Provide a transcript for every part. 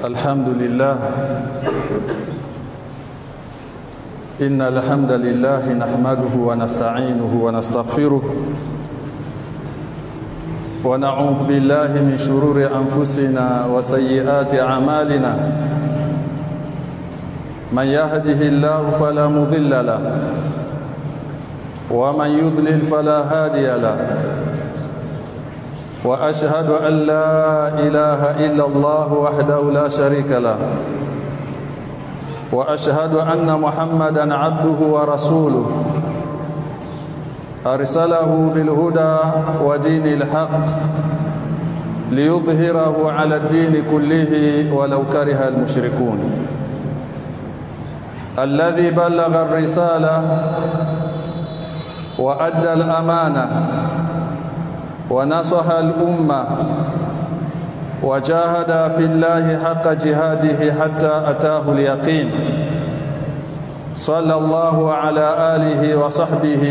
الحمد لله. إن الحمد لله نحمده ونستعينه ونستغفره ونعوذ بالله من شرور أنفسنا وسيئات أعمالنا. من يهده الله فلا مضل له ومن يضلل فلا هادي له. وأشهد أن لا إله إلا الله وحده لا شريك له. وأشهد أن محمدًا عبده ورسوله أرسله بالهدى ودين الحق ليظهره على الدين كله ولو كره المشركون. الذي بلغ الرسالة وأدى الأمانة ونصح الأمة وجاهد في الله حق جهاده حتى أتاه اليقين. صلى الله على آله وصحبه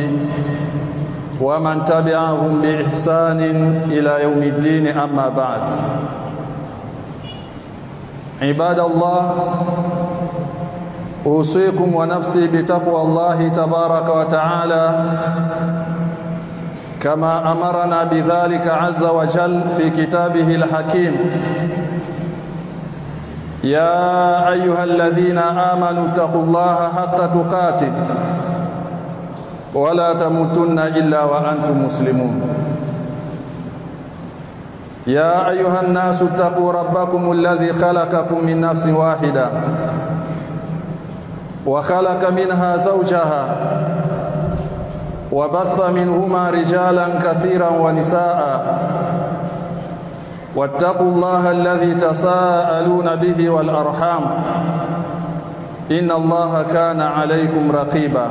ومن تبعهم بإحسان إلى يوم الدين. أما بعد، عباد الله، أوصيكم ونفسي بتقوى الله تبارك وتعالى كما أمرنا بذلك عز وجل في كتابه الحكيم. يا أيها الذين آمنوا اتقوا الله حق تقاته ولا تموتن إلا وأنتم مسلمون. يا أيها الناس اتقوا ربكم الذي خلقكم من نفس واحدة وخلق منها زوجها وبث منهما رجالا كثيرا ونساء. واتقوا الله الذي تساءلون به والأرحام إن الله كان عليكم رقيبا.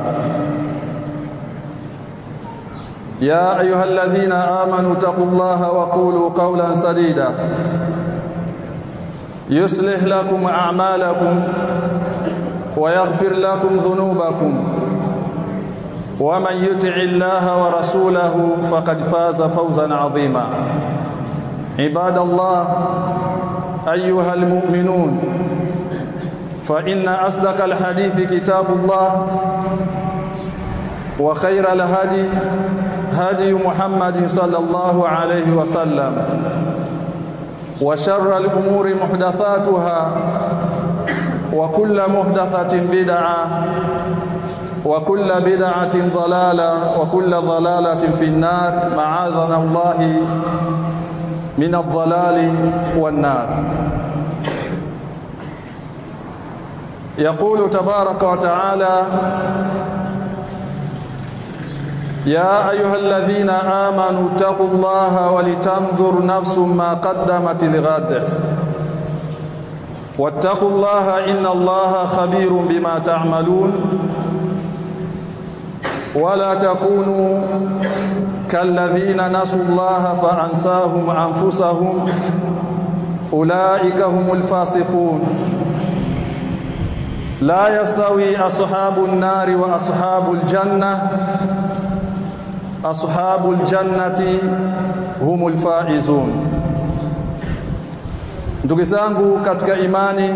يا أيها الذين آمنوا اتقوا الله وقولوا قولا سديدا يصلح لكم أعمالكم ويغفر لكم ذنوبكم، ومن يطع الله ورسوله فقد فاز فوزا عظيما. عباد الله، أيها المؤمنون، فإن أصدق الحديث كتاب الله، وخير الهدي هدي محمد صلى الله عليه وسلم، وشر الأمور محدثاتها، وكل محدثة بدعة، وكل بدعة ضلالة، وكل ضلالة في النار. معاذنا الله من الضلال والنار. يقول تبارك وتعالى: يا أيها الذين آمنوا اتقوا الله ولتنظر نفس ما قدمت لغد واتقوا الله إن الله خبير بما تعملون. ولا تكونوا كالذين نسوا الله فأنساهم أنفسهم أولئك هم الفاسقون. لا يستوي أصحاب النار وأصحاب الجنة، أصحاب الجنة هم الفائزون. Ndugu zangu katika imani,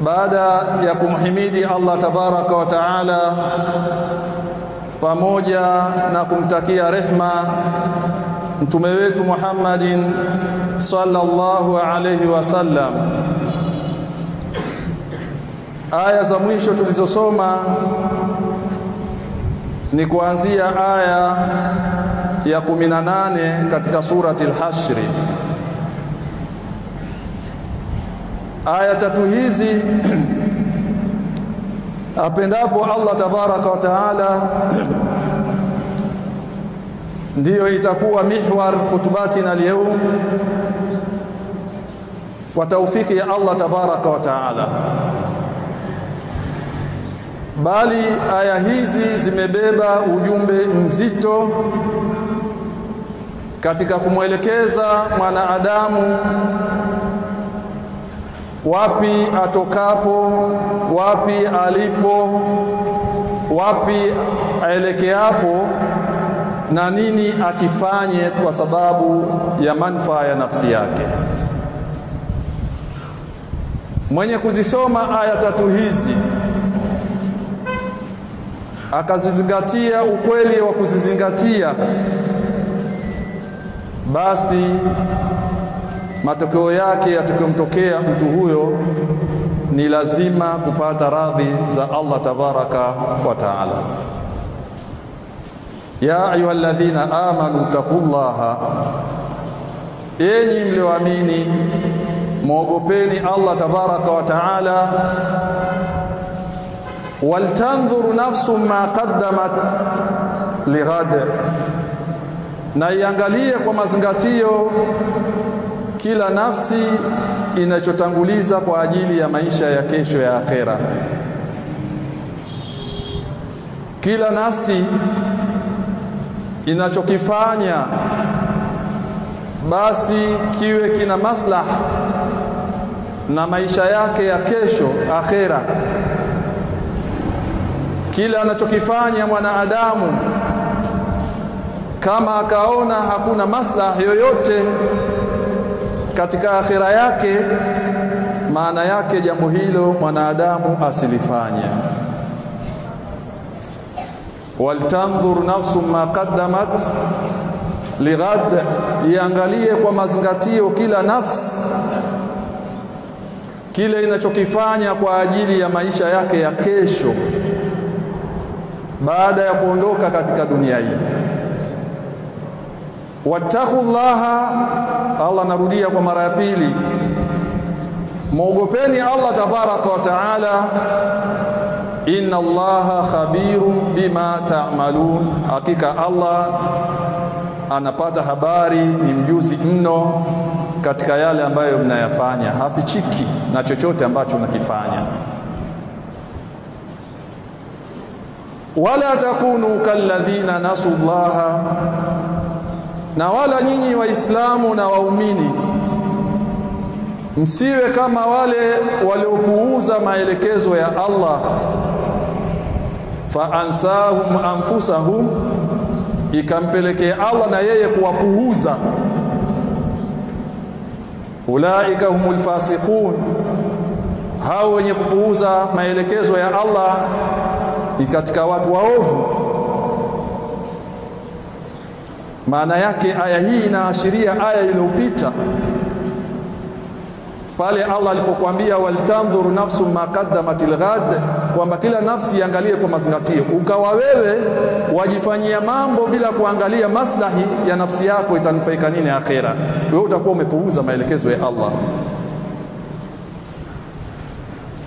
baada ya kumhimidi Allah tabaraka wa taala pamoja na kumtakia rehma mtume wetu Muhammadin sallallahu alayhi wasallam, aya za mwisho tulizosoma ni kuanzia aya ya 18 katika surati al-Hashr. Aya tatu hizi apendapo Allah tabaraka wa taala ndiyo itakuwa mihwar khutbatina leo kwa taufiki ya Allah tabaraka wa taala. Bali aya hizi zimebeba ujumbe mzito katika kumwelekeza mwanadamu wapi atokapo, wapi alipo, wapi aelekeapo, na nini akifanye kwa sababu ya manufaa ya nafsi yake. Mwenye kuzisoma aya tatu hizi akazizingatia ukweli wa kuzizingatia, basi matokeo yake yatakayomtokea mtu huyo ni lazima kupata radhi za Allah tabaraka wa taala. Ya ayyuhalladhina amanu taqullaha, enyi mlioamini muogopeni Allah tabaraka wa taala. Waltanzuru nafsum ma qaddamat lighad, na iangalie kwa mazingatio kila nafsi inachotanguliza kwa ajili ya maisha ya kesho ya akhera. Kila nafsi inachokifanya basi kiwe kina maslaha na maisha yake ya kesho akhera. Kila anachokifanya mwanadamu kama akaona hakuna maslaha yoyote katika akhira yake, maana yake jambo hilo mwanadamu asilifanye. Waltanzur nafsu ma qaddamat lighad, iangalie kwa mazingatio kila nafsi kile inachokifanya kwa ajili ya maisha yake ya kesho baada ya kuondoka katika dunia hii. Wattaqullaha, Allah narudia kwa mara ya pili, muogopeni Allah tabaraka wa taala. Inna Allaha khabirun bima ta'malun, hakika Allah anapata habari, ni mjuzi mno katika yale ambayo mnayafanya, hafichiki na chochote ambacho mnakifanya. Wala takunu kalladhina nasullaha, na wala nyinyi waislamu na waumini msiwe kama wale waliopuuza maelekezo ya Allah. Fa ansahum anfusahum, ikampelekea Allah na yeye kuwapuuza. Ulaika humul fasiqun, hao wenye kupuuza maelekezo ya Allah ni katika watu waovu. Maana yake aya hii inaashiria aya iliyopita pale Allah alipokuambia waltanzuru nafsu ma qaddamat lighad, kwamba kila nafsi iangalie kwa mazingatio. Ukawa wewe wajifanyia mambo bila kuangalia maslahi ya nafsi yako itanufaika nini akhera, wewe utakuwa umepuuza maelekezo ya Allah.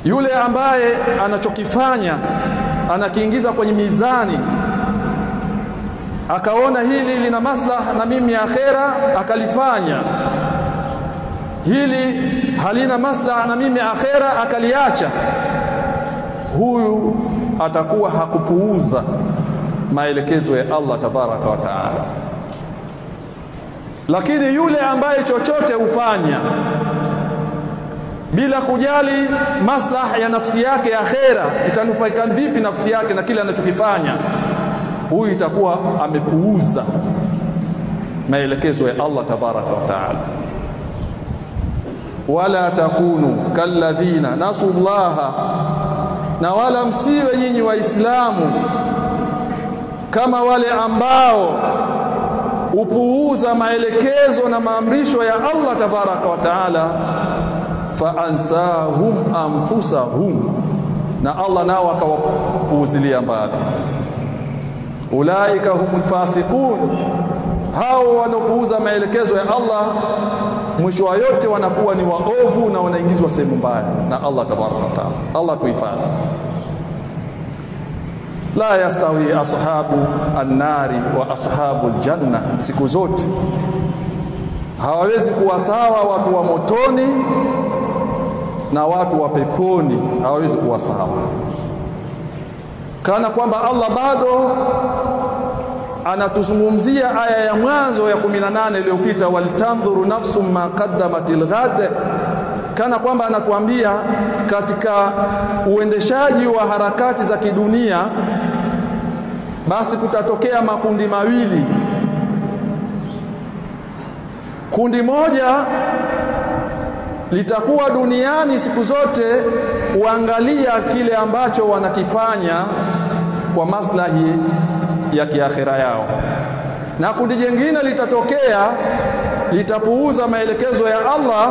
Yule ambaye anachokifanya anakiingiza kwenye mizani, akaona hili lina maslaha na mimi akhera, akalifanya. Hili halina maslaha na mimi akhera, akaliacha. Huyu atakuwa hakupuuza maelekezo ya Allah tabaraka wa taala. Lakini yule ambaye chochote hufanya bila kujali maslaha ya nafsi yake akhera, itanufaika vipi nafsi yake na kile anachokifanya, huyu itakuwa amepuuza maelekezo ya Allah tabaraka wa taala. Wala takunu kalladhina nasullaha, na wala msiwe nyinyi waislamu kama wale ambao upuuza maelekezo na maamrisho ya Allah tabaraka wa taala. Fa ansahum anfusahum, na Allah nao akawapuuzilia mbali. Ulaika humul fasiqun, hao wanaopuuza maelekezo ya Allah mwisho wa yote wanakuwa ni waovu na wanaingizwa sehemu mbaya na Allah tabaraka wa taala. Allah tuifanye. La yastawi ashabu an-nari wa ashabul janna, siku zote hawawezi kuwa sawa watu wa motoni na watu wa peponi, hawawezi kuwa sawa. Kana kwamba Allah bado anatuzungumzia aya ya mwanzo ya 18 iliyopita, waltanzuru nafsum ma qaddamat lighad, kana kwamba anatuambia katika uendeshaji wa harakati za kidunia basi kutatokea makundi mawili. Kundi moja litakuwa duniani siku zote uangalia kile ambacho wanakifanya kwa maslahi ya kiakhira yao, na kundi jingine litatokea litapuuza maelekezo ya Allah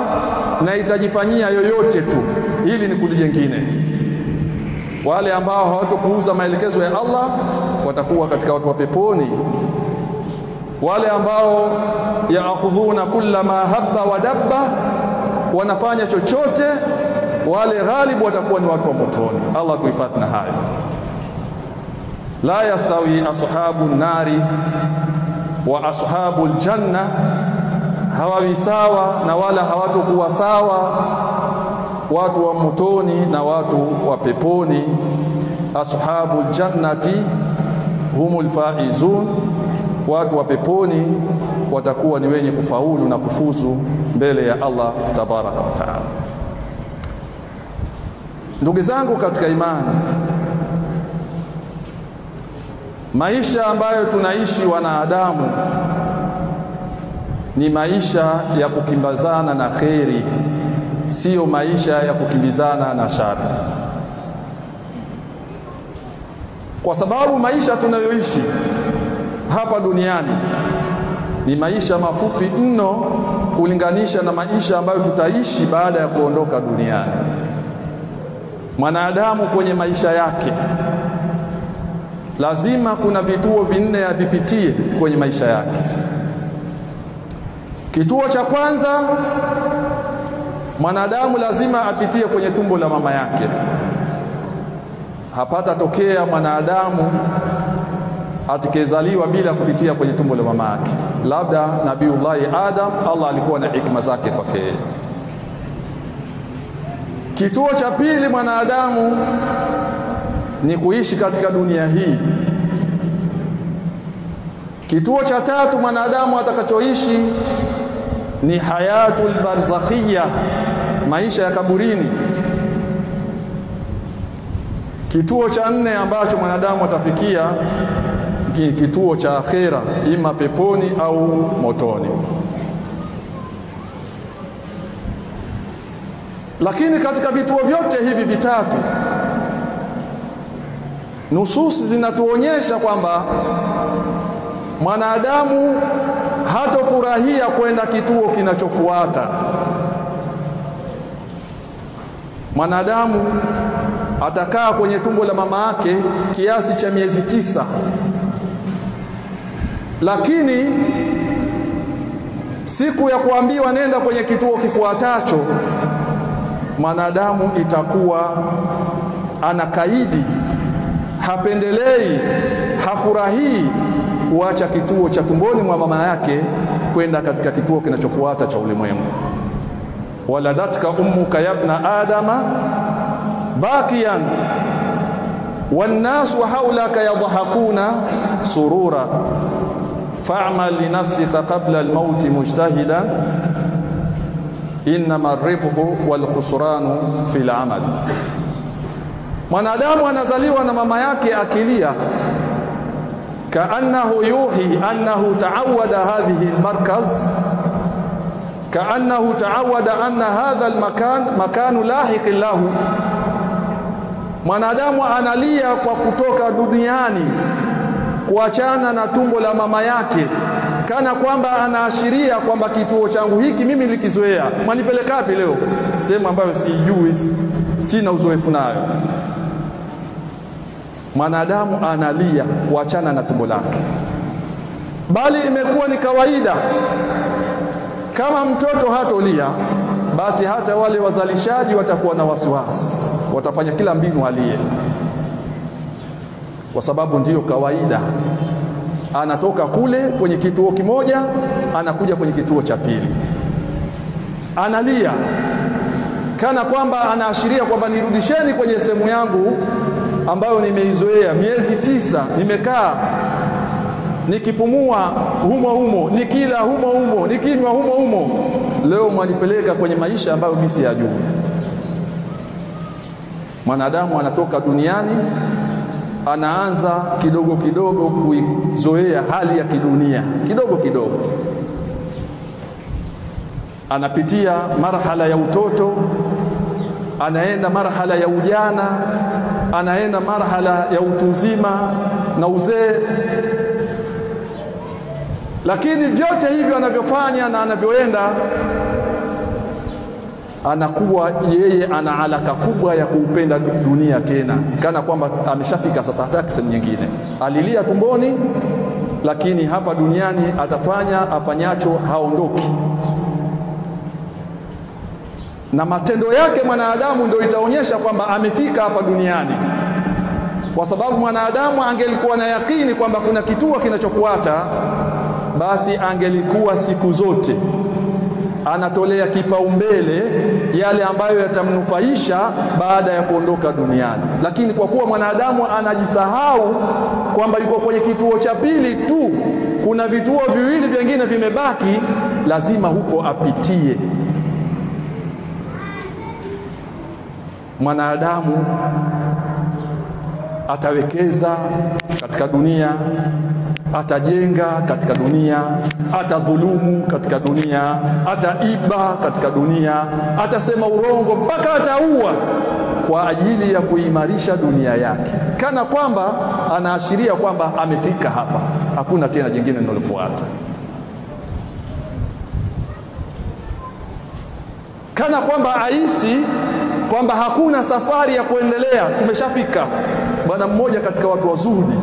na itajifanyia yoyote tu. Hili ni kundi jingine. Wale ambao hawatopuuza maelekezo ya Allah watakuwa katika watu wa peponi. Wale ambao yaakhudhuna kulla ma habba wa dabba, wanafanya chochote, wale ghalibu watakuwa ni watu wa motoni. Allah tuhifadhi na hayo. La yastawi ashabu nari wa ashabul janna, hawawi sawa na wala hawatokuwa sawa watu wa motoni na watu wa peponi. Ashabul jannati humul faizun, watu wa peponi watakuwa ni wenye kufaulu na kufuzu mbele ya Allah tabaraka wa taala. Ndugu zangu katika imani, maisha ambayo tunaishi wanadamu ni maisha ya kukimbazana na kheri, sio maisha ya kukimbizana na shari. Kwa sababu maisha tunayoishi hapa duniani ni maisha mafupi mno kulinganisha na maisha ambayo tutaishi baada ya kuondoka duniani. Mwanadamu kwenye maisha yake lazima kuna vituo vinne avipitie kwenye maisha yake. Kituo cha kwanza, mwanadamu lazima apitie kwenye tumbo la mama yake. Hapata tokea mwanadamu atkezaliwa bila kupitia kwenye tumbo la mama yake. Labda Nabiullah Adam, Allah alikuwa na hikma zake kwake. Kituo cha pili, mwanadamu ni kuishi katika dunia hii. Kituo cha tatu, mwanadamu atakachoishi ni hayatul barzakhiyya, maisha ya kaburini. Kituo cha nne ambacho mwanadamu atafikia ni kituo cha akhera, ima peponi au motoni. Lakini katika vituo vyote hivi vitatu, nususi zinatuonyesha kwamba mwanadamu hatofurahia kwenda kituo kinachofuata. Mwanadamu atakaa kwenye tumbo la mama yake kiasi cha miezi 9, lakini siku ya kuambiwa nenda kwenye kituo kifuatacho, mwanadamu itakuwa anakaidi, hapendelei, hafurahii kuacha kituo cha tumboni mwa mama yake kwenda katika kituo kinachofuata cha ulimwengu. Waladatka ummuka yabna adama baqiyan wan nasu hawlaka yadhahakuna surura fa'mal li nafsika qabla al-maut mujtahidan innama ar-ribhu wal khusranu fil amal. Mwanadamu anazaliwa na mama yake akilia, kaannahu yuhi annahu ta'awwada hadhihi al-markaz, kaannahu ta'awwada anna hadha al-makan makanu lahiqin lahu. Mwanadamu analia kwa kutoka duniani, kuachana na tumbo la mama yake, kana kwamba anaashiria kwamba kituo changu hiki mimi nilikizoea. Mwanipeleka wapi leo? Sehemu ambayo sijui, sina uzoefu nayo. Mwanadamu analia kuachana na tumbo lake, bali imekuwa ni kawaida. Kama mtoto hatolia, basi hata wale wazalishaji watakuwa na wasiwasi, watafanya kila mbinu alie, kwa sababu ndiyo kawaida. Anatoka kule kwenye kituo kimoja, anakuja kwenye kituo cha pili, analia kana kwamba anaashiria kwamba nirudisheni kwenye sehemu yangu ambayo nimeizoea. Miezi 9 nimekaa nikipumua humo humo, nikila humo humo, nikinywa humo humo. Leo mwanipeleka kwenye maisha ambayo mimi siyajui. Mwanadamu anatoka duniani, anaanza kidogo kidogo kuizoea hali ya kidunia, kidogo kidogo. anapitia marhala ya utoto, anaenda marhala ya ujana, anaenda marhala ya utuzima na uzee. Lakini vyote hivyo anavyofanya na anavyoenda, anakuwa yeye ana alaka kubwa ya kuupenda dunia tena, kana kwamba ameshafika sasa, hataki sehemu nyingine. Alilia tumboni, lakini hapa duniani atafanya afanyacho, haondoki. Na matendo yake mwanadamu ndio itaonyesha kwamba amefika hapa duniani, kwa sababu mwanadamu angelikuwa na yakini kwamba kuna kituo kinachofuata, basi angelikuwa siku zote anatolea kipaumbele yale ambayo yatamnufaisha baada ya kuondoka duniani. Lakini kwa kuwa mwanadamu anajisahau kwamba yuko kwenye kituo cha pili tu, kuna vituo viwili vingine vimebaki, lazima huko apitie. Mwanadamu atawekeza katika dunia, atajenga katika dunia, atadhulumu katika dunia, ataiba katika dunia, atasema urongo, mpaka ataua kwa ajili ya kuimarisha dunia yake, kana kwamba anaashiria kwamba amefika hapa, hakuna tena jingine linalofuata. Kana kwamba aisi kwamba hakuna safari ya kuendelea, tumeshafika. Bwana mmoja katika watu wa zuhudi,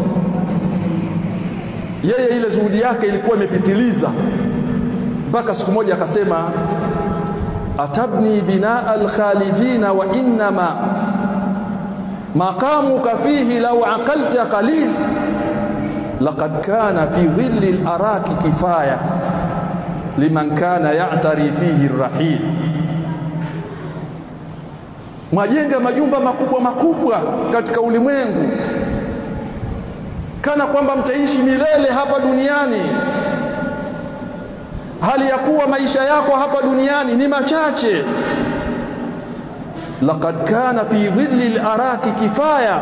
yeye ile zuhudi yake ilikuwa imepitiliza, mpaka siku moja akasema, atabni binaa alkhalidina wa innama maqamuka fihi law aqalta qalil laqad kana fi dhilli al-araki kifaya liman kana ya'tari fihi ar-rahil. Mwajenga majumba makubwa makubwa katika ulimwengu, kana kwamba mtaishi milele hapa duniani, hali ya kuwa maisha yako hapa duniani ni machache. Laqad kana fi dhilli al-araki kifaya,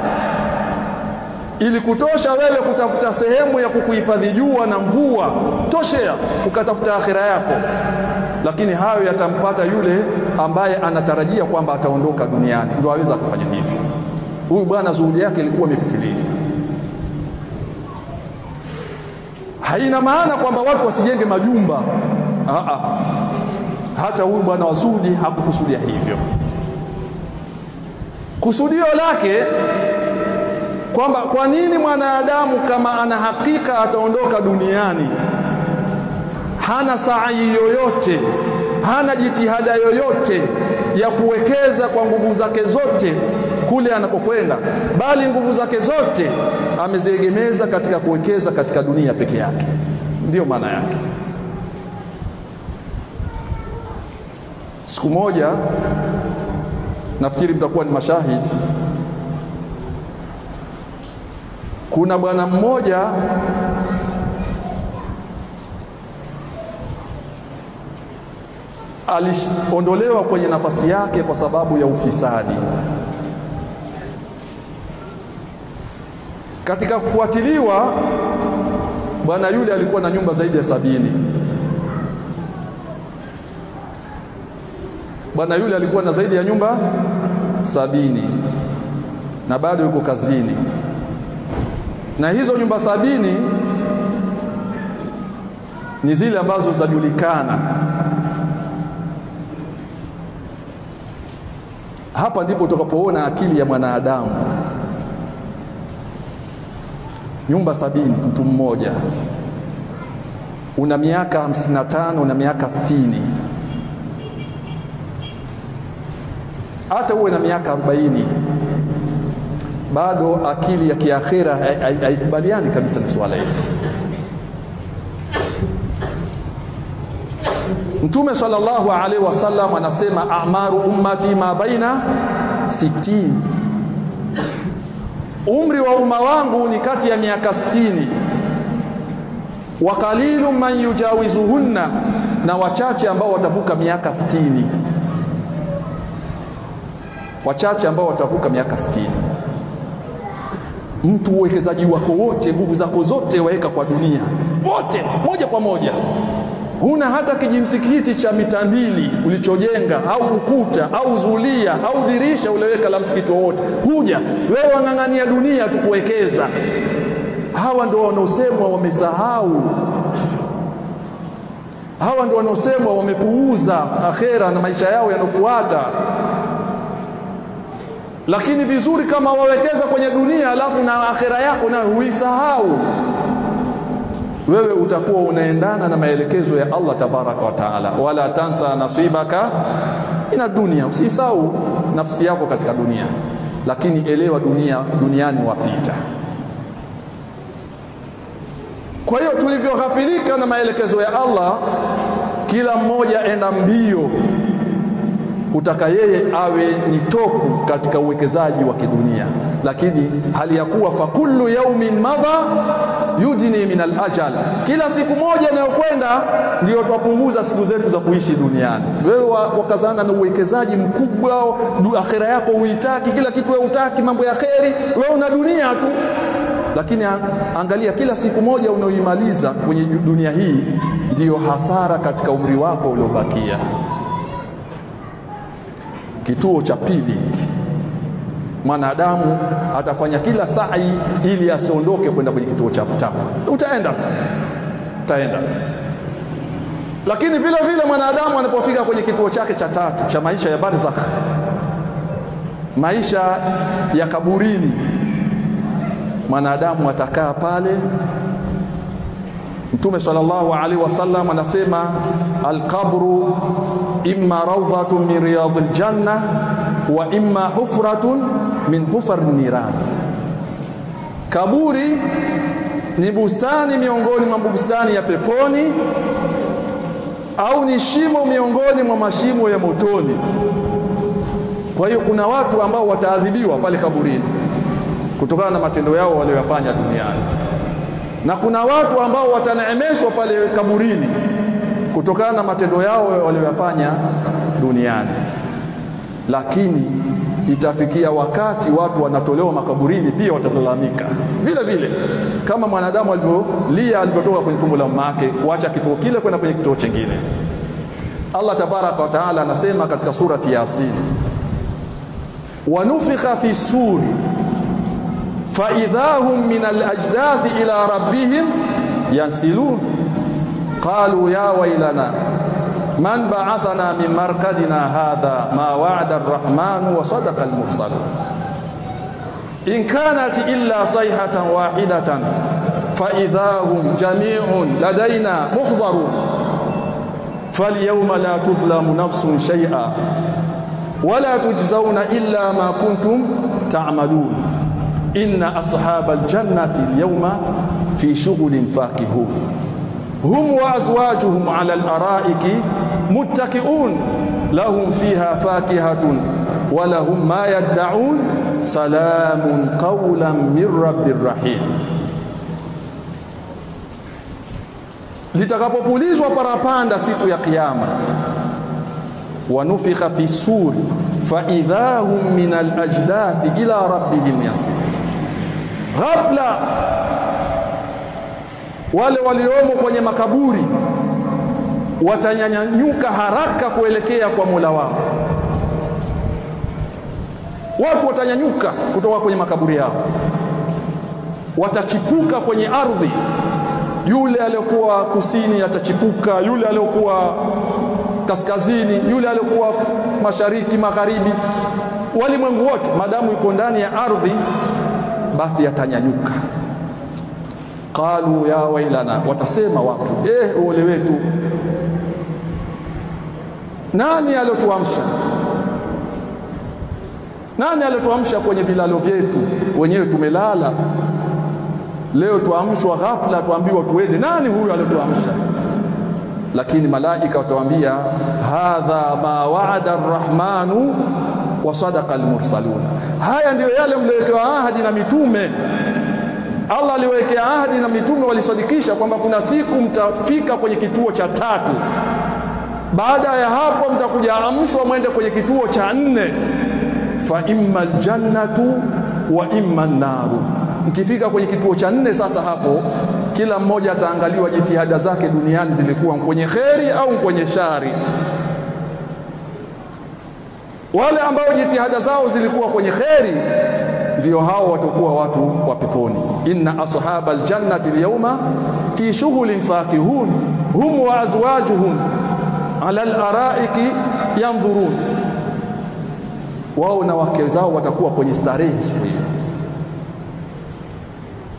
ili kutosha wewe kutafuta sehemu ya kukuhifadhi jua na mvua, toshea ukatafuta akhira yako. Lakini hayo yatampata yule ambaye anatarajia kwamba ataondoka duniani, ndio aweza kufanya hivyo. Huyu bwana zuhudi yake ilikuwa imepitiliza. Haina maana kwamba watu wasijenge majumba. Hata huyu bwana wa zuhudi hakukusudia hivyo. Kusudio lake kwamba kwa nini mwanadamu kama ana hakika ataondoka duniani, hana sa'i yoyote, hana jitihada yoyote ya kuwekeza kwa nguvu zake zote kule anakokwenda, bali nguvu zake zote ameziegemeza katika kuwekeza katika dunia peke yake. Ndiyo maana yake. Siku moja, nafikiri mtakuwa ni mashahidi, kuna bwana mmoja aliondolewa kwenye nafasi yake kwa sababu ya ufisadi. Katika kufuatiliwa, bwana yule alikuwa na nyumba zaidi ya 70. Bwana yule alikuwa na zaidi ya nyumba 70 na bado yuko kazini. Na hizo nyumba 70 ni zile ambazo zajulikana. Hapa ndipo utakapoona akili ya mwanadamu. Nyumba 70, mtu mmoja, una miaka 55, una miaka 60, hata uwe na miaka 40, bado akili ya kiakhira haikubaliani kabisa na swala hili. Mtume sallallahu alaihi wasallam anasema, a'maru ummati ma baina 60, umri wa umma wangu ni kati ya miaka 60, wa qalilu man yujawizuhunna, na wachache ambao watavuka miaka 60, wachache ambao watavuka miaka 60. Mtu uwekezaji wako wote, nguvu zako zote waweka kwa dunia, wote moja kwa moja, huna hata kijimsikiti cha mita 2 ulichojenga au ukuta au zulia au dirisha uliweka la msikiti wote, huja wewe wang'ang'ania dunia tukuwekeza. Hawa ndio wanaosemwa wamesahau, hawa ndio wanaosemwa wamepuuza akhera na maisha yao yanofuata. Lakini vizuri kama wawekeza kwenye dunia alafu na akhera yako na huisahau, wewe utakuwa unaendana na maelekezo ya Allah tabaraka wa taala. Wala tansa nasibaka ina dunia, usisahau nafsi yako katika dunia, lakini elewa duniani wapita. Kwa hiyo tulivyoghafilika na maelekezo ya Allah, kila mmoja enda mbio kutaka yeye awe ni topu katika uwekezaji wa kidunia, lakini hali ya kuwa fa kullu yawmin madha yudni min al-ajal, kila siku moja inayokwenda ndio twapunguza siku zetu za kuishi duniani. Wewe wakazana na uwekezaji mkubwa, akhera yako uitaki, kila kitu wewe utaki, mambo ya kheri, wewe una dunia tu. Lakini angalia, kila siku moja unaoimaliza kwenye dunia hii ndiyo hasara katika umri wako uliobakia. Kituo cha pili, mwanadamu atafanya kila sa'i ili asiondoke kwenda kwenye kituo cha tatu. Utaenda. Lakini vile vile mwanadamu anapofika kwenye kituo chake cha tatu cha maisha ya barzakh, maisha ya kaburini, mwanadamu atakaa pale. Mtume sallallahu alaihi wasallam anasema al-qabru imma rawdatun min riyadil janna wa imma hufratun min hufarin niran. Kaburi ni bustani miongoni mwa bustani ya peponi au ni shimo miongoni mwa mashimo ya motoni. Kwa hiyo kuna watu ambao wataadhibiwa pale kaburini kutokana na matendo yao waliyofanya duniani, na kuna watu ambao wataneemeshwa pale kaburini kutokana na matendo yao waliyofanya duniani. Lakini itafikia wakati watu wanatolewa makaburini pia watalalamika vile vile, kama mwanadamu alivyotoka kwenye tumbo la mama yake kuacha kituo kile kwenda kwenye kituo kingine. Allah tabaraka wa taala anasema katika surati Yasin, wanufikha fi suri fa idhahum min al-ajdathi ila rabbihim yansilun qalu ya waylana man ba'athana min markadina hadha ma wa'ada ar-rahmanu wa sadaqa al-mursalun in kanat illa sayhatan wahidatan fa idhahum jami'un ladaina muhdharun falyawma la tudlamu nafsun shay'a wa la tujzauna illa ma kuntum ta'malun inna ashabal jannati al-yawma fi shughulin fakihun hum wa azwajuhum 'ala al-ara'iki muttaqi'un lahum fiha fakihatun wa lahum ma yad'un salamun qawlan min rabbir rahim. Litakapopulizwa parapanda siku ya kiyama, wanufikha fi suri fa idhahum min al-ajdathi ila rabbihim yasir. Ghafla wale waliomo kwenye makaburi watanyanyuka haraka kuelekea kwa Mola wao. Watu watanyanyuka kutoka kwenye makaburi yao, watachipuka kwenye ardhi. Yule aliyokuwa kusini atachipuka, yule aliyokuwa kaskazini, yule aliyokuwa mashariki, magharibi, walimwengu wote madamu yuko ndani ya ardhi basi yatanyanyuka. Qalu ya wailana, watasema watu, ole wetu. Nani aliyotuamsha? Nani aliyotuamsha kwenye vilalo vyetu? Wenyewe tumelala. Leo tuamshwa ghafla, tuambiwa tuende. Nani huyu aliyotuamsha? Lakini malaika watawaambia hadha ma wa'ada ar-rahmanu wa sadaqa al-mursalun. Haya ndio yale mliowekewa ahadi na mitume. Allah aliwekea ahadi na mitume, walisadikisha kwamba kuna siku mtafika kwenye kituo cha tatu. Baada ya hapo mtakuja amshwa mwende kwenye kituo cha 4. Fa imma al-jannatu wa imma an-naru. Mkifika kwenye kituo cha 4 sasa hapo kila mmoja ataangaliwa jitihada zake duniani zilikuwa kwenye kheri au kwenye shari. Wale ambao jitihada zao zilikuwa kwenye kheri ndio hao watakuwa watu wa peponi. Inna ashabal jannati al-yawma fi shughulin fakihun hum wa azwajuhum ala al-araiki yanzurun. Wao na wake zao watakuwa kwenye starehe siku hiyo.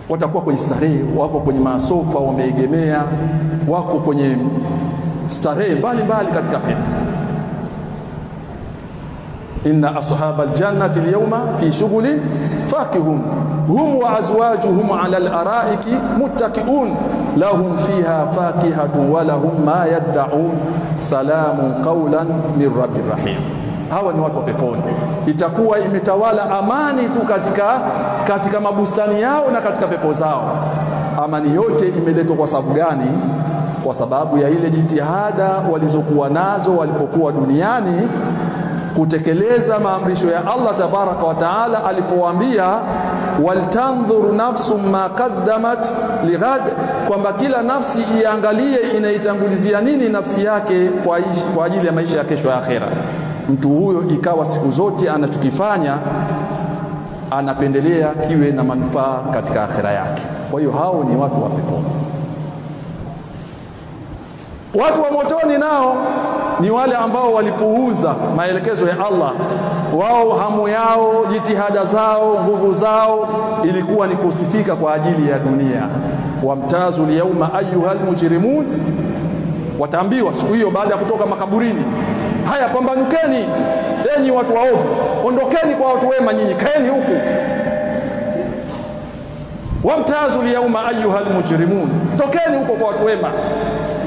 Watakuwa kwenye starehe, wako kwenye masofa wameegemea, wako kwenye starehe mbalimbali katika pepo. Inna ashabal jannati al-yawma fi shughulin fakihun hum wa azwajuhum ala al-araiki muttaqiun lahum fiha fakihatun wa lahum ma yad'un salamun qawlan min rabbir rahim. Hawa ni watu wa peponi. Itakuwa imetawala amani tu katika mabustani yao na katika pepo zao. Amani yote imeletwa kwa sababu gani? Kwa sababu ya ile jitihada walizokuwa nazo walipokuwa duniani kutekeleza maamrisho ya Allah tabaraka wa taala alipowaambia waltanzur nafsum ma qaddamat lighad, kwamba kila nafsi iangalie inaitangulizia nini nafsi yake kwa ajili ya maisha ya kesho ya akhera. Mtu huyo ikawa siku zote anachokifanya anapendelea kiwe na manufaa katika akhera yake. Kwa hiyo hao ni watu wa peponi. Watu wa motoni nao ni wale ambao walipuuza maelekezo ya Allah. Wao hamu yao, jitihada zao, nguvu zao ilikuwa ni kusifika kwa ajili ya dunia. Wamtazu liyawma ayyuhal mujrimun, wataambiwa siku hiyo baada ya kutoka makaburini, haya pambanukeni enyi watu waovu, ondokeni kwa watu wema, nyinyi kaeni huku. Wamtazu liyawma ayyuhal mujrimun, tokeni huko kwa watu wema,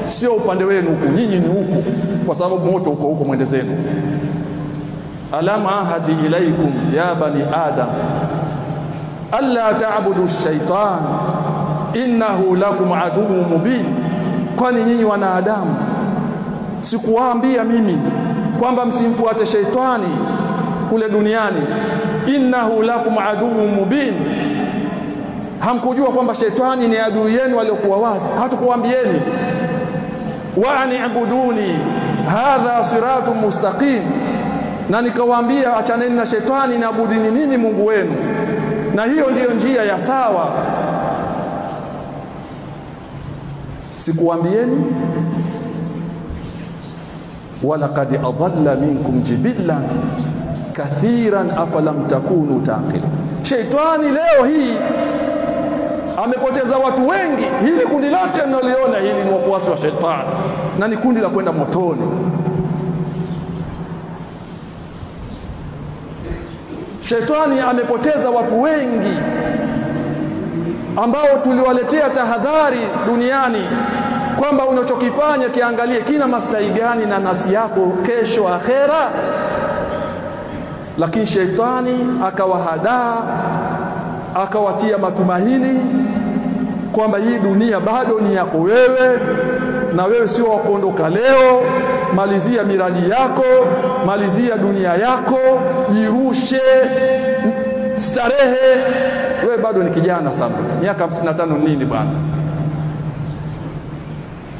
sio upande wenu huku, nyinyi ni huku, kwa sababu moto huko mwende zenu. Alam ahadi ilaikum ya bani adam alla ta'budu ash-shaytan innahu lakum aduwwun mubin. Kwani nyinyi wanadamu sikuwaambia mimi kwamba msimfuate shaitani kule duniani? Innahu lakum aduwwun mubin. Hamkujua kwamba shaitani ni adui yenu aliyokuwa wazi? Hatukuambieni wa an'buduni hadha siratun mustaqim, na nikawaambia achaneni na shetani na abudini mimi Mungu wenu, na hiyo ndiyo njia ya sawa. Sikuambieni? wala qad adalla minkum jibillan kathiran afalam takunu taqil. Shetani leo hii amepoteza watu wengi. Hili kundi lote mnaliona hili ni wafuasi wa shetani na ni kundi la kwenda motoni. Shetani amepoteza watu wengi ambao tuliwaletea tahadhari duniani kwamba unachokifanya kiangalie kina maslahi gani na nafsi yako kesho akhera. Lakini shetani akawahadaa, akawatia matumaini kwamba hii dunia bado ni yako wewe, na wewe sio wa kuondoka leo. Malizia miradi yako, malizia dunia yako, jirushe, starehe. Wewe bado ni kijana sana, miaka 55 nini bwana?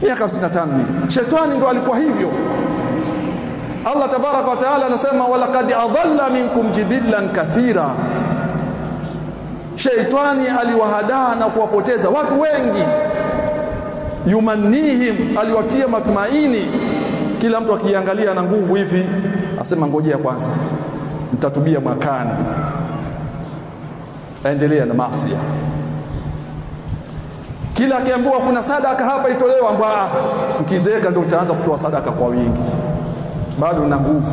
Miaka 55 nini? Shetani ndo alikuwa hivyo. Allah tabaraka wa taala anasema walaqad adalla minkum jibillan kathira. Shetani aliwahadaa na kuwapoteza watu wengi. Yumannihim, aliwatia matumaini. Kila mtu akiangalia na nguvu hivi asema ngojea kwanza, mtatubia mwakani, aendelea na maasi. Kila akiambiwa kuna sadaka hapa itolewa, mbaa mkizeeka ndio utaanza kutoa sadaka kwa wingi, bado na nguvu.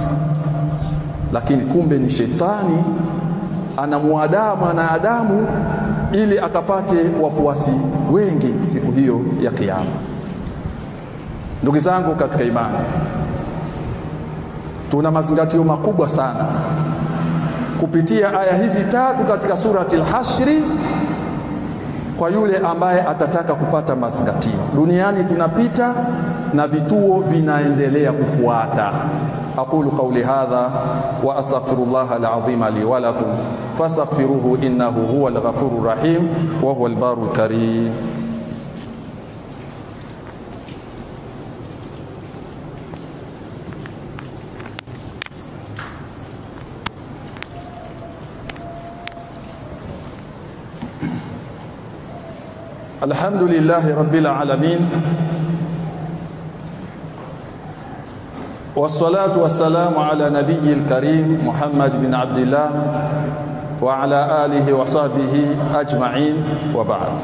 Lakini kumbe ni shetani anamuadaa mwanadamu ili akapate wafuasi wengi siku hiyo ya kiyama. Ndugu zangu katika imani, tuna mazingatio makubwa sana kupitia aya hizi tatu katika surati al-Hashri kwa yule ambaye atataka kupata mazingatio. Duniani tunapita na vituo vinaendelea kufuata. Aqulu qawli hadha wa astaghfirullah al-azim li wa lakum fastaghfiruhu innahu huwal ghafurur rahim wa huwal barul karim. Alhamdulillahi rabbil alamin, wassalatu wassalamu ala nabiyyil karim Muhammad bin Abdillah wa ala alihi wa sahbihi ajma'in, wa ba'd.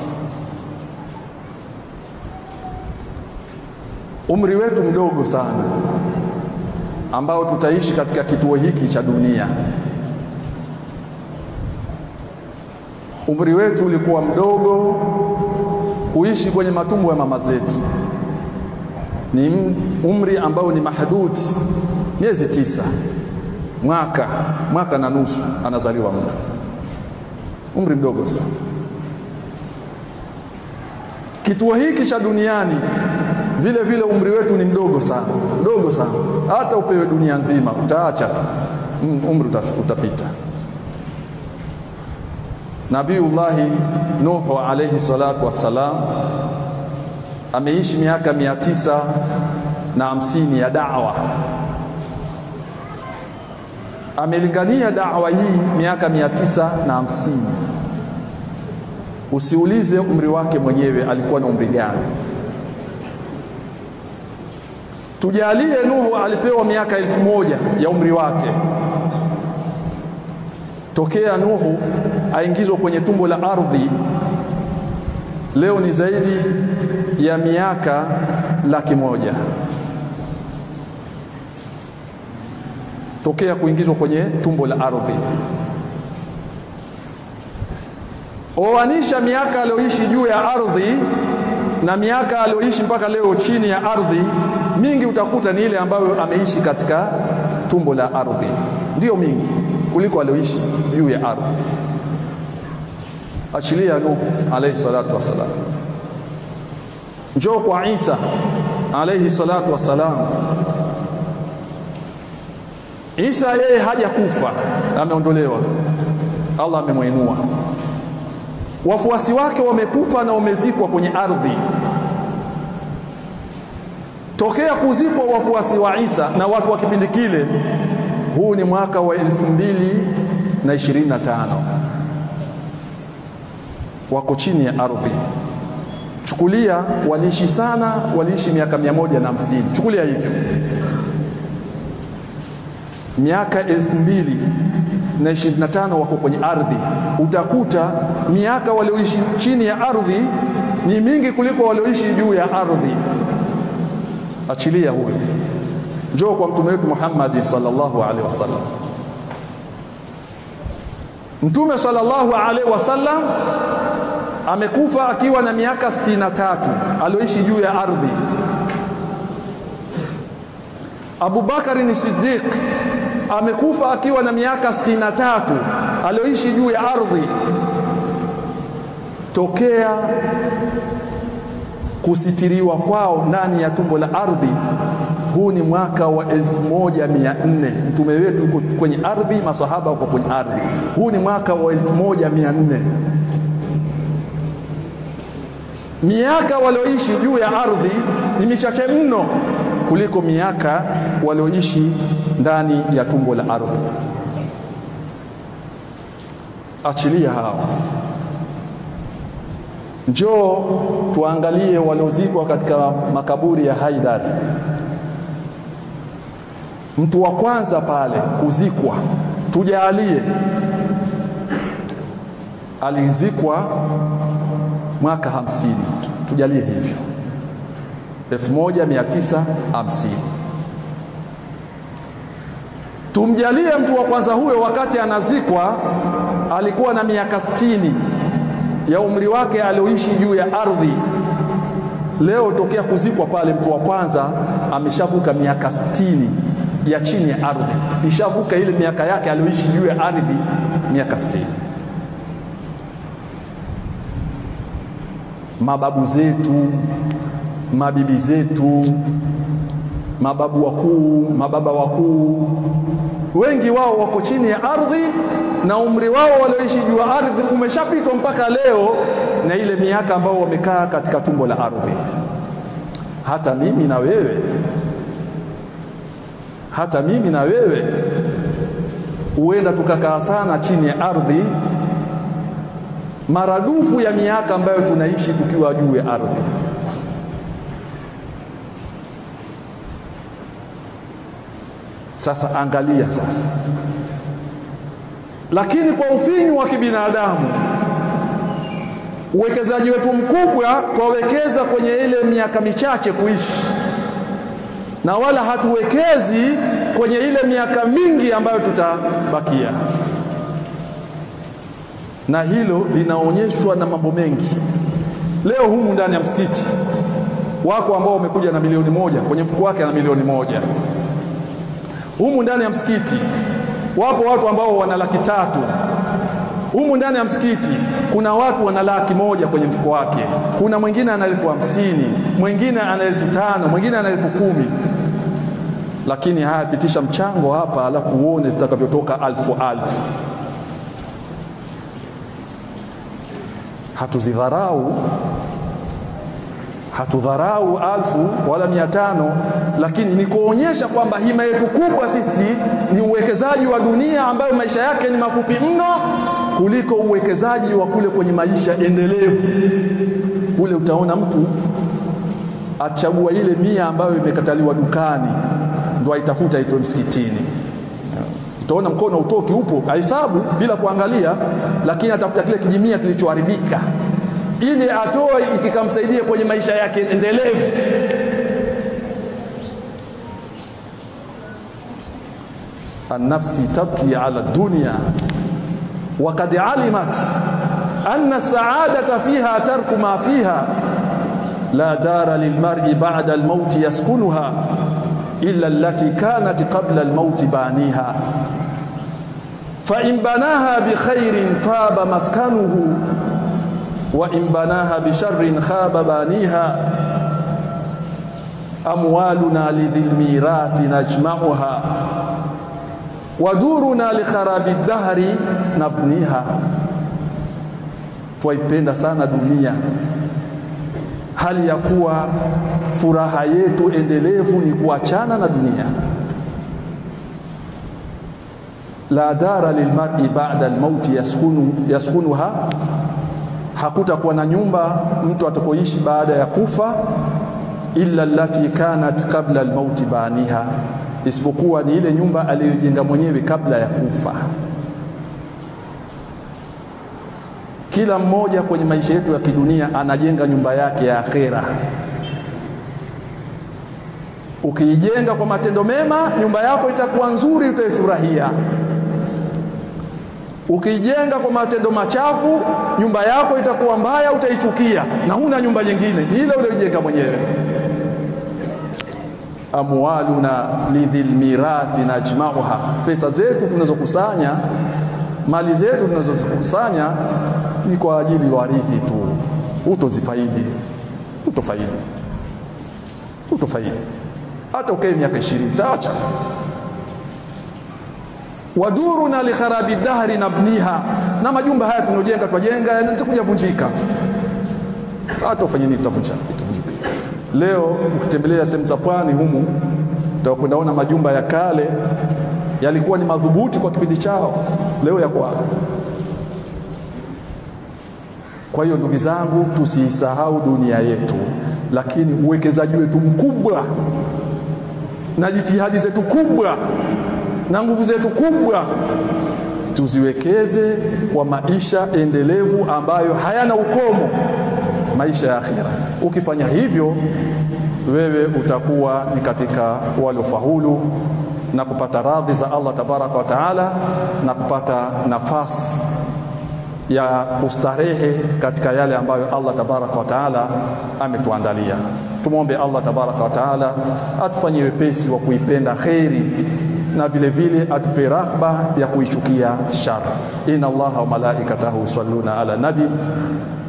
Umri wetu mdogo sana ambao tutaishi katika kituo hiki cha dunia. Umri wetu ulikuwa mdogo kuishi kwenye matumbo ya mama zetu. Ni umri ambao ni mahdud, miezi 9, mwaka na nusu anazaliwa mtu. Umri mdogo sana. Kituo hiki cha duniani vile vile umri wetu ni mdogo sana, mdogo sana. Hata upewe dunia nzima utaacha tu, umri utapita. Nabiullah Nuh alayhi salatu wassalam ameishi miaka 950 ya da'wa. Amelingania da'wa hii miaka 950. Usiulize umri wake mwenyewe alikuwa na umri gani. Tujalie Nuhu alipewa miaka 1000 ya umri wake. Tokea Nuhu aingizwa kwenye tumbo la ardhi, leo ni zaidi ya miaka 100,000 tokea kuingizwa kwenye tumbo la ardhi. Oanisha miaka aliyoishi juu ya ardhi na miaka aliyoishi mpaka leo chini ya ardhi, mingi utakuta ni ile ambayo ameishi katika tumbo la ardhi, ndio mingi kuliko aliyoishi juu ya ardhi. Achilia Nuh alayhi salatu wasalam, njoo kwa Isa alayhi salatu wasalam. Isa yeye hajakufa, ameondolewa, Allah amemuinua. Wafuasi wake wamekufa na wamezikwa kwenye ardhi. Tokea kuzikwa wafuasi wa Isa na watu wa kipindi kile, huu ni mwaka wa 2025, wako chini ya ardhi. Chukulia waliishi sana, waliishi miaka 150. Chukulia hivyo, miaka 2025 wako kwenye ardhi. Utakuta miaka walioishi chini ya ardhi ni mingi kuliko walioishi juu ya ardhi. Achilia huyo, njoo kwa mtume wetu Muhammad sallallahu alaihi wasallam. Mtume sallallahu alaihi wasallam amekufa akiwa na miaka 63 alioishi juu ya ardhi. Abu Bakar ni Siddiq amekufa akiwa na miaka 63 alioishi juu ya ardhi. Tokea kusitiriwa kwao ndani ya tumbo la ardhi, huu ni mwaka wa 1400. Mtume wetu yuko kwenye ardhi, masahaba wako kwenye ardhi. Huu ni mwaka wa 1400. Miaka walioishi juu ya ardhi ni michache mno kuliko miaka walioishi ndani ya tumbo la ardhi. Achilia hao, njoo tuangalie waliozikwa katika makaburi ya Haidar. Mtu wa kwanza pale kuzikwa, tujalie alizikwa mwaka 50, tujalie hivyo 1950. Tumjalie mtu wa kwanza huyo wakati anazikwa alikuwa na miaka 60 ya umri wake alioishi juu ya ardhi. Leo tokea kuzikwa pale mtu wa kwanza ameshavuka miaka 60 ya chini ya ardhi, ishavuka ile miaka yake alioishi juu ya ardhi, miaka 60. Mababu zetu, mabibi zetu, mababu wakuu, mababa wakuu, wengi wao wako chini ya ardhi na umri wao walioishi juu ya ardhi umeshapitwa mpaka leo na ile miaka ambao wamekaa katika tumbo la ardhi. Hata mimi na wewe huenda tukakaa sana chini ya ardhi maradufu ya miaka ambayo tunaishi tukiwa juu ya ardhi. Sasa angalia sasa, lakini kwa ufinyu wa kibinadamu, uwekezaji wetu mkubwa twawekeza kwenye ile miaka michache kuishi, na wala hatuwekezi kwenye ile miaka mingi ambayo tutabakia. Na hilo linaonyeshwa na mambo mengi. Leo humu ndani ya msikiti wako ambao wamekuja na milioni moja kwenye mfuko wake, na milioni moja. Humu ndani ya msikiti wapo watu ambao wana 300,000. Humu ndani ya msikiti kuna watu wana 100,000 kwenye mfuko wake. Kuna mwingine ana 50,000, mwingine ana 5,000, mwingine ana 10,000. Lakini haya, pitisha mchango hapa alafu uone zitakavyotoka 1,000. Hatudharau 1,000 wala 500, lakini ni kuonyesha kwamba hima yetu kubwa sisi ni uwekezaji wa dunia ambayo maisha yake ni mafupi mno, kuliko uwekezaji wa kule kwenye maisha endelevu. Kule utaona mtu achagua ile 100 ambayo imekataliwa dukani ndio aitafuta itoe msikitini. Utaona mkono utoki upo, hesabu bila kuangalia, lakini atafuta kile kijimia kilichoharibika ili atoe ikikamsaidia kwenye maisha yake endelevu. An-nafsi tabki ala dunya wa qad alimat anna sa'adata fiha tarku ma fiha la dara lilmar'i ba'da al-maut yaskunuha illa allati kanat qabla al-maut baniha fa in banaha bi khairin taba maskanuhu wa in banaha bi sharrin khaba baniha amwaluna lidhil mirathi najma'uha wa duruna li kharabi dahri nabniha. Twaipenda sana dunia, hali ya kuwa furaha yetu endelevu ni kuachana na dunia. La dara lilmar'i ba'da al-maut yaskunuha, hakutakuwa na nyumba mtu atakoishi baada ya kufa, illa allati kanat qabla al-maut baniha, isipokuwa ni ile nyumba aliyojenga mwenyewe kabla ya kufa. Kila mmoja kwenye maisha yetu ya kidunia anajenga nyumba yake ya akhera. Ukiijenga kwa matendo mema, nyumba yako itakuwa nzuri, utaifurahia. Ukijenga kwa matendo machafu, nyumba yako itakuwa mbaya, utaichukia, na huna nyumba nyingine, ni ile uliyojenga mwenyewe. Amwaluna lidhil mirathi najma'uha, pesa zetu tunazokusanya, mali zetu tunazokusanya ni kwa ajili ya warithi tu. Utozifaidi, utofaidi hata ukae miaka 20 utaacha. Waduruna li kharabi dahri nabniha, na majumba haya tunayojenga twajenga yatakuja vunjika tu, hata ufanye nini utavunjika. Leo ukitembelea sehemu za pwani humu utakwenda kuona majumba ya kale yalikuwa ni madhubuti kwa kipindi chao, leo yako hapo. Kwa hiyo ndugu zangu, tusisahau dunia yetu, lakini uwekezaji wetu mkubwa na jitihadi zetu kubwa na nguvu zetu kubwa tuziwekeze kwa maisha endelevu ambayo hayana ukomo, maisha ya akhira. Ukifanya hivyo, wewe utakuwa ni katika waliofaulu na kupata radhi za Allah tabaraka wa taala, na kupata nafasi ya kustarehe katika yale ambayo Allah tabaraka wa taala ametuandalia. Tumuombe Allah tabaraka wa taala atufanyie wepesi wa kuipenda khairi, na vile vile atupe rahba ya kuichukia shar. Inna Allaha wa malaikatahu yusalluna ala nabi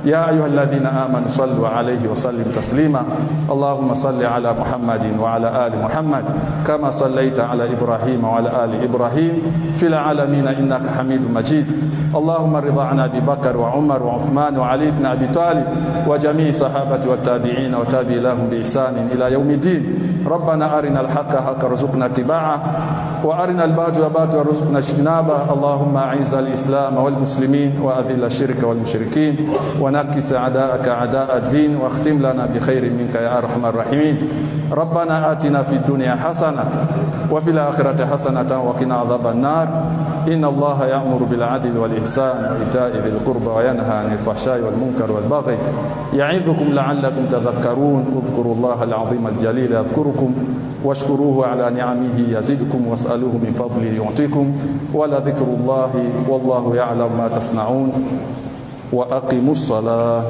ya ayyuhalladhina amanu sallu alayhi wa sallim taslima. Allahumma salli ala Muhammadin wa ala ali Muhammad kama sallaita ala Ibrahim wa ala ali Ibrahim fil alamin innaka Hamidum Majid. Allahumma ridha an Abi Bakr wa Umar wa Uthman wa Ali ibn Abi Talib wa jami' sahabati wa tabi'in wa tabi'i lahum bi ihsan ila yawmiddin. Rabbana arina al-haqqa haqqan warzuqna ittiba'ah وأرنا الباطل باطلا وارزقنا اجتنابه. اللهم أعز الإسلام والمسلمين وأذل الشرك والمشركين ونكس أعداءك أعداء الدين واختم لنا بخير منك يا أرحم الراحمين. ربنا آتنا في الدنيا حسنة وفي الآخرة حسنة وقنا عذاب النار. إن الله يأمر بالعدل والإحسان وإيتاء ذي القربى وينهى عن الفحشاء والمنكر والبغي يعظكم لعلكم تذكرون. اذكروا الله العظيم الجليل يذكركم واشكروه على نعمه يزدكم واسألوه من فضله يعطيكم ولذكر الله والله يعلم ما تصنعون. وأقيموا الصلاة.